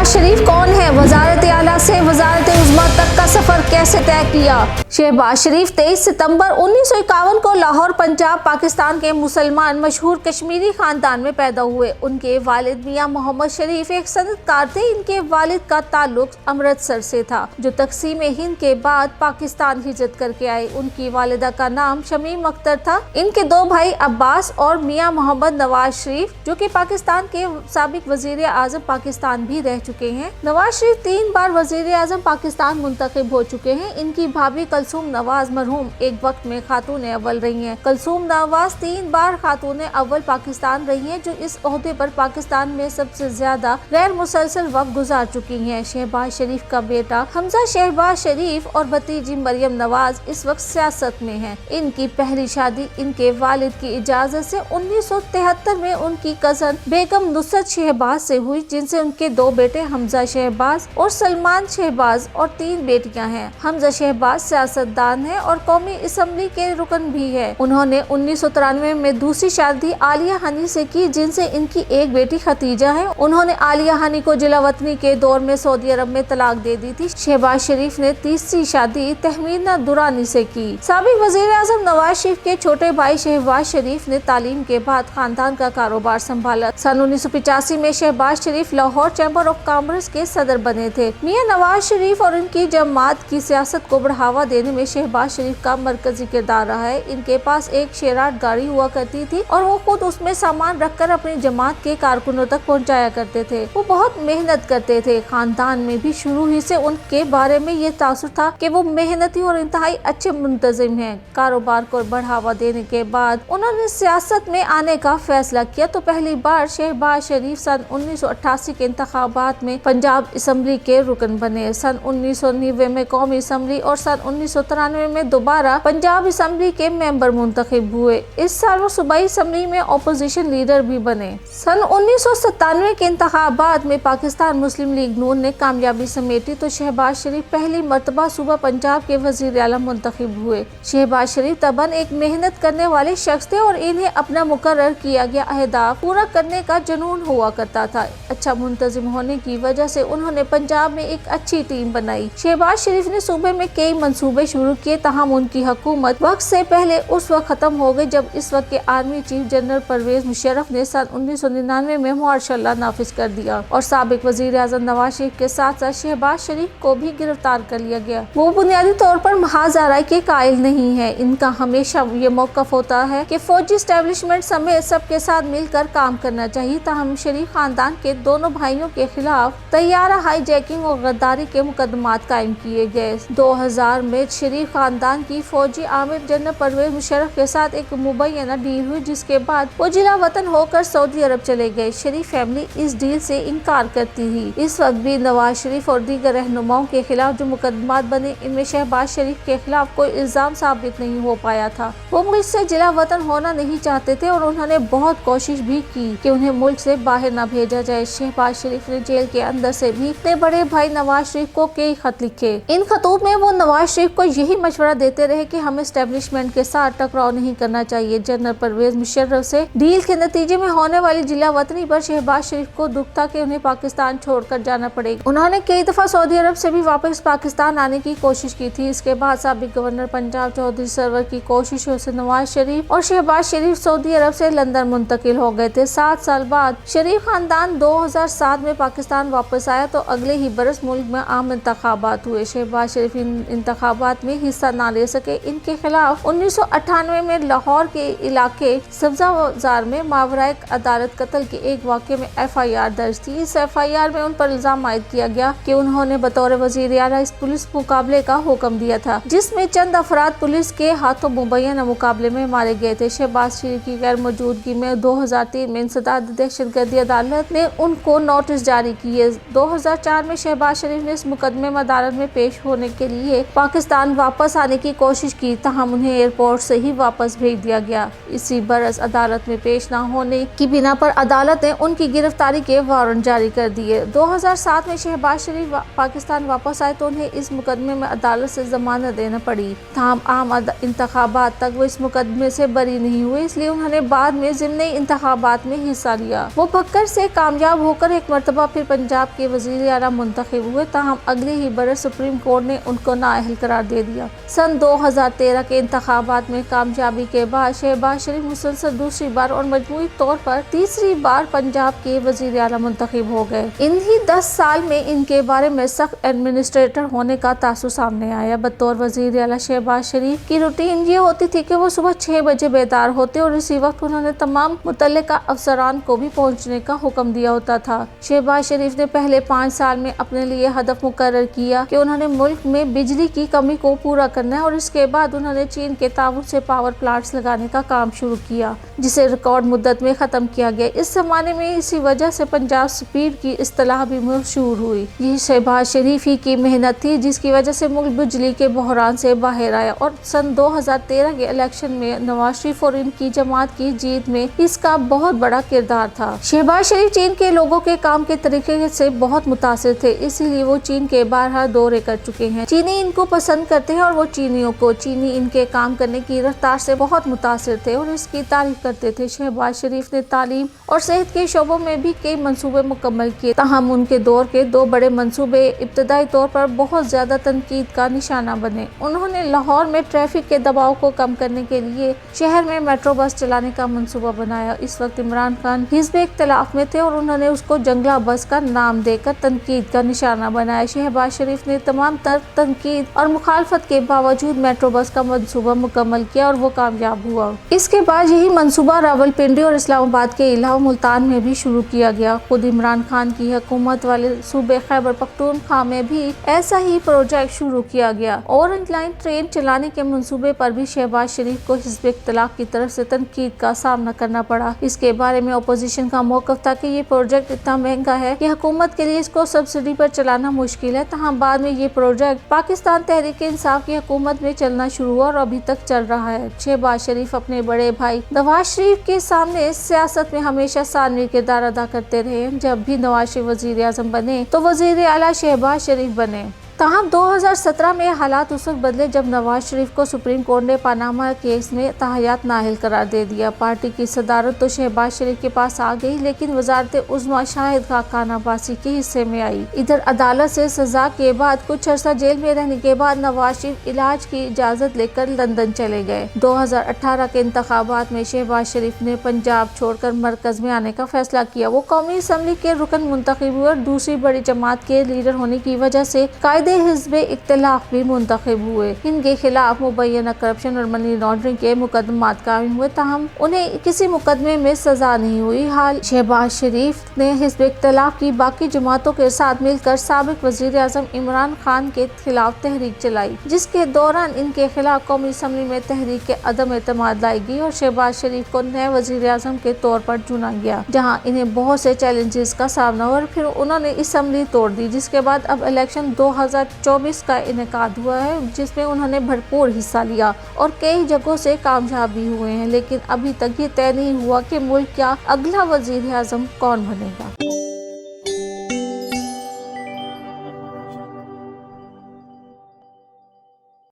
शहबाज शरीफ कौन है, वजारत आला से वजारत उज़्मा तक का सफर कैसे तय किया। शहबाज शरीफ 23 सितंबर 1951 को लाहौर पंजाब पाकिस्तान के मुसलमान मशहूर कश्मीरी खानदान में पैदा हुए। उनके वालिद मियां मोहम्मद शरीफ एक सनतकार थे। इनके वालिद का ताल्लुक अमृतसर से था, जो तकसीम हिंद के बाद पाकिस्तान हिजरत करके आए। उनकी वालिदा का नाम शमीम अख्तर था। इनके दो भाई अब्बास और मियां मोहम्मद नवाज शरीफ, जो कि पाकिस्तान के साबिक वजीर आजम पाकिस्तान भी रह चुके हैं। नवाज शरीफ 3 बार वजीर आजम पाकिस्तान मुंतखब हो चुके हैं। इनकी भाभी कलसूम नवाज मरहूम एक वक्त में खातून अव्वल रही हैं। कलसूम नवाज 3 बार खातून अव्वल पाकिस्तान रही हैं, जो इस ओहदे पर पाकिस्तान में सबसे ज्यादा गैर मुसलसल वक्त गुजार चुकी हैं। शहबाज शरीफ का बेटा हमजा शहबाज शरीफ और भतीजी मरियम नवाज इस वक्त सियासत में हैं। इनकी पहली शादी इनके वालिद की इजाजत से 1973 में उनकी कजन बेगम नुसरत शहबाज से हुई, जिनसे उनके 2 बेटे हमजा शहबाज और सलमान शहबाज और 3 बेटियां हैं। हमजा शहबाज सियासतदान है और कौमी असम्बली के रुकन भी है। उन्होंने 1993 में दूसरी शादी आलिया हनी से की, जिनसे इनकी एक बेटी खतीजा है। उन्होंने आलिया हनी को जिला वतनी के दौर में सऊदी अरब में तलाक दे दी थी। शहबाज शरीफ ने तीसरी शादी तहमीना दुरानी से की। साबिक वजीर आजम नवाज शरीफ के छोटे भाई शहबाज शरीफ ने तालीम के बाद खानदान का कारोबार संभाला। सन 1985 में शहबाज शरीफ लाहौर चैम्बर ऑफ कॉमर्स के सदर बने थे। मियां नवाज शरीफ और इनकी जमात की सियासत को बढ़ावा देने में शहबाज शरीफ का मरकजी किरदार रहा है। इनके पास एक शेराट गाड़ी हुआ करती थी और वो खुद उसमें सामान रखकर अपनी जमात के कारकुनों तक पहुंचाया करते थे। वो बहुत मेहनत करते थे। खानदान में भी शुरू ही से उनके बारे में ये तासुर था कि वो मेहनती और इंतहाई अच्छे मुंतजिम हैं। कारोबार को बढ़ावा देने के बाद उन्होंने सियासत में आने का फैसला किया तो पहली बार शहबाज शरीफ सन 1988 के इंतखाबात में पंजाब असम्बली के रुकन बने। सन 1990 में कौमी असम्बली और सन 1993 में दोबारा पंजाब असम्बली के मेंबर मुंतखब हुए। इस साल वो सूबाई असम्बली में अपोजिशन लीडर भी बने। सन 1997 के इंतखाबात में पाकिस्तान मुस्लिम लीग नून ने कामयाबी समेटी तो शहबाज शरीफ पहली मर्तबा सूबा पंजाब के वजीर आला मुंतखब हुए। शहबाज शरीफ तबन एक मेहनत करने वाले शख्स थे और इन्हें अपना मुकर्रर किया गया अहदाफ पूरा करने का जुनून हुआ करता था। अच्छा मुंतजिम होने की वजह से उन्होंने पंजाब में एक अच्छी टीम बनाई। शहबाज शरीफ ने सूबे में कई मंसूबे शुरू किए, तहम उनकी हुकूमत वक्त से पहले उस वक्त खत्म हो गई जब इस वक्त के army chief general Pervez Musharraf ने सन 1999 में मार्शल लॉ नाफिज कर दिया और साबिक वजीर आजम नवाज शरीफ के साथ साथ शहबाज शरीफ को भी गिरफ्तार कर लिया गया। वो बुनियादी तौर पर महाज आराई के कायल नहीं है। इनका हमेशा ये मौक़िफ़ होता है कि फौजी एस्टेब्लिशमेंट समेत सबके साथ मिलकर काम करना चाहिए। ताहम शरीफ खानदान के दोनों भाइयों के खिलाफ तैयारा हाईजैकिंग और गद्दारी के मुकदमात कायम किए गए। 2000 में शरीफ खानदान की फौजी आमिर जनरल परवेज मुशर्रफ के साथ एक मुबैना डील हुई, जिसके बाद वो जिला वतन होकर सऊदी अरब चले गए। शरीफ फैमिली इस डील से इनकार करती थी। इस वक्त भी नवाज शरीफ और दीगर रहनुमाओं के खिलाफ जो मुकदमात बने, इनमें शहबाज शरीफ के खिलाफ कोई इल्जाम साबित नहीं हो पाया था। वो मुल्क से जिला वतन होना नहीं चाहते थे और उन्होंने बहुत कोशिश भी की कि उन्हें मुल्क से बाहर न भेजा जाए। शहबाज शरीफ ने जेल के अंदर से भी अपने बड़े भाई नवाज शरीफ को कई खत लिखे। इन खतों में वो नवाज शरीफ को यही मशवरा देते रहे कि हमें एस्टेब्लिशमेंट के साथ टकराव नहीं करना चाहिए। जनरल परवेज मुशर्रफ से डील के नतीजे में होने वाली जिला वतनी पर शहबाज शरीफ को दुख था कि उन्हें पाकिस्तान छोड़कर जाना पड़ेगा। उन्होंने कई दफा सऊदी अरब से भी वापस पाकिस्तान आने की कोशिश की थी। इसके बाद साबिक गवर्नर पंजाब चौधरी सरवर की कोशिशों से नवाज शरीफ और शहबाज शरीफ सऊदी अरब से लंदन मुंतकिल हो गए थे। 7 साल बाद शरीफ खानदान 2007 में पाकिस्तान वापस आया तो अगले ही बरस मुल्क में आम इंतखाबात हुए। शहबाज शरीफ इन इंतखाबात में हिस्सा न ले सके। इनके खिलाफ 1998 में लाहौर के इलाके सब्जा बाजार में मावराए अदालत कत्ल के एक वाक़े में FIR दर्ज थी। इस FIR में उन पर इल्जाम आयद किया गया कि उन्होंने बतौर वज़ीर आला इस पुलिस मुकाबले का हुक्म दिया था, जिसमें चंद अफराद पुलिस के हाथों मुबैना मुकाबले में मारे गए थे। शहबाज शरीफ की गैर मौजूदगी में 2003 में इंसदाद दहशतगर्दी अदालत ने उनको नोटिस जारी किए। 2004 में शहबाज शरीफ ने इस मुकदमे में अदालत में में पेश होने के लिए पाकिस्तान वापस आने की कोशिश की, ताहम उन्हें एयरपोर्ट से ही वापस भेज दिया गया। इसी बरस अदालत में पेश न होने की बिना पर अदालत ने उनकी गिरफ्तारी के वारंट जारी कर दिए। 2007 में शहबाज शरीफ पाकिस्तान वापस आए तो उन्हें इस मुकदमे में अदालत से जमानत देना पड़ी। ताहम आम इंतखाबात तक वो इस मुकदमे से बरी नहीं हुए, इसलिए उन्होंने बाद में ज़िमनी इंतखाबात में हिस्सा लिया। वो बक्कर से कामयाब होकर एक मरतबा फिर पंजाब के वज़ीर आला मुंतखब हुए, ताहम अगले ही बरस सुप्रीम कोर्ट ने उनको नाअहल करार दे दिया। सन 2013 के इंतखाबात में कामयाबी के बाद शहबाज शरीफ मुसलसल दूसरी बार और मजमूई तौर पर तीसरी बार पंजाब के वज़ीर आला मुंतखब हो गए। इन्हीं 10 साल में इनके बारे में सख्त एडमिनिस्ट्रेटर होने का तासुर सामने आया। बतौर वज़ीर आला शहबाज शरीफ की रूटीन ये होती थी कि वो सुबह 6 बजे बेदार होते और इसी वक्त उन्होंने तमाम मुतल्लिका अफसरान को भी पहुंचने का हुक्म दिया होता था। शहबाज शरीफ ने पहले 5 साल में अपने लिए हदफ मुकर्रर किया कि उन्होंने मुल्क में बिजली की कमी को पूरा करना है और इसके बाद उन्होंने चीन के ताउन से पावर प्लांट्स लगाने का काम शुरू किया, जिसे रिकॉर्ड मुद्दत में खत्म किया गया। इस जमाने में इसी वजह से पंजाब स्पीड की इस्तिलाह भी मशहूर हुई। यही शहबाज शरीफ ही की मेहनत थी जिसकी वजह से मुल्क बिजली के बहरान से बाहर आया और सन 2013 के इलेक्शन में नवाज शरीफ और इनकी जमात की जीत में इसका बहुत बड़ा किरदार था। शहबाज शरीफ चीन के लोगों के काम के तरीके से बहुत मुतासिर थे, इसीलिए वो चीन के बारहा दौरे कर चुके हैं। चीनी इनको पसंद करते हैं और वो चीनियों को। चीनी इनके काम करने की रफ्तार से बहुत मुतासिर थे और इसकी तारीफ करते थे। शहबाज शरीफ ने तालीम और सेहत के शोबों में भी कई मंसूबे मुकम्मल किए, ताहम उनके दौर के 2 बड़े मंसूबे इब्तदाई तौर पर बहुत ज्यादा तनकीद का निशाना बने। उन्होंने लाहौर में ट्रैफिक के दबाव को कम करने के लिए शहर में मेट्रो बस चलाने का मंसूबा बनाया। इस वक्त इमरान खान हिज़्ब इख्तिलाफ में थे और उन्होंने उसको जंगला बस का नाम देकर तनकीद का निशाना बनाया। शहबाज शरीफ ने तमाम तनकीद और मुखालफत के बावजूद मेट्रो बस का मंसूबा मुकम्मल किया और वो कामयाब हुआ। इसके बाद यही मंसूबा रावलपिंडी और इस्लामाबाद के अलावा मुल्तान में भी शुरू किया गया। खुद इमरान खान की हुकूमत वाले सूबे खैबर पख्तूनख्वा में भी ऐसा ही प्रोजेक्ट शुरू किया गया। ऑरेंज लाइन ट्रेन चलाने के मंसूबे पर भी शहबाज शरीफ को हिज़्ब इख्तिलाफ की तरफ से तनकीद का सामना करना पड़ा। इसके बारे में अपोजिशन का मौक़िफ़ था कि ये प्रोजेक्ट इतना महंगा है कि हुकूमत के लिए इसको सब्सिडी पर चलाना मुश्किल है। तहाँ बाद में ये प्रोजेक्ट पाकिस्तान तहरीक इंसाफ की हुकूमत में चलना शुरू हुआ और अभी तक चल रहा है। शहबाज शरीफ अपने बड़े भाई नवाज शरीफ के सामने सियासत में हमेशा सानवी किरदार अदा करते रहे। जब भी नवाज शरीफ वज़ीर आज़म बने तो वज़ीर आला शहबाज शरीफ बने। ताहम 2017 में हालात उस वक्त बदले जब नवाज शरीफ को सुप्रीम कोर्ट ने पनामा केस में ताहयात नाअहल करार दे दिया। पार्टी की सदारत तो शहबाज शरीफ के पास आ गई, लेकिन वजारत उज़्मा शाहिद खाकान अब्बासी के हिस्से में आई। इधर अदालत से सजा के बाद कुछ अर्सा जेल में रहने के बाद नवाज शरीफ इलाज की इजाज़त लेकर लंदन चले गए। 2018 के इंतखाबात में शहबाज शरीफ ने पंजाब छोड़कर मरकज में आने का फैसला किया। वो कौमी असम्बली के रुकन मुंतखब हुए और दूसरी बड़ी जमात के लीडर होने की वजह से हिज़्ब इख्तिलाफ भी मुंतखब हुए। इनके खिलाफ मुबैना करप्शन और मनी लॉन्ड्रिंग के मुकदमात कायम हुए, ताहम उन्हें किसी मुकदमे में सजा नहीं हुई। हाल शहबाज शरीफ ने हिज़्ब इख्तिलाफ की बाकी जमातों के साथ मिलकर साबिक वज़ीर आज़म इमरान खान के खिलाफ तहरीक चलाई, जिसके दौरान इनके खिलाफ कौमी असम्बली में तहरीक के अदम एतमाद लाई गई और शहबाज शरीफ को नए वज़ीर आज़म के तौर पर चुना गया, जहाँ इन्हें बहुत से चैलेंजेस का सामना हुआ और फिर उन्होंने असम्बली तोड़ दी। जिसके बाद अब इलेक्शन 2024 का इनेकाद हुआ है, जिसमें उन्होंने भरपूर हिस्सा लिया और कई जगहों से कामयाब भी हुए हैं, लेकिन अभी तक ये तय नहीं हुआ कि मुल्क का अगला वज़ीर आज़म कौन बनेगा।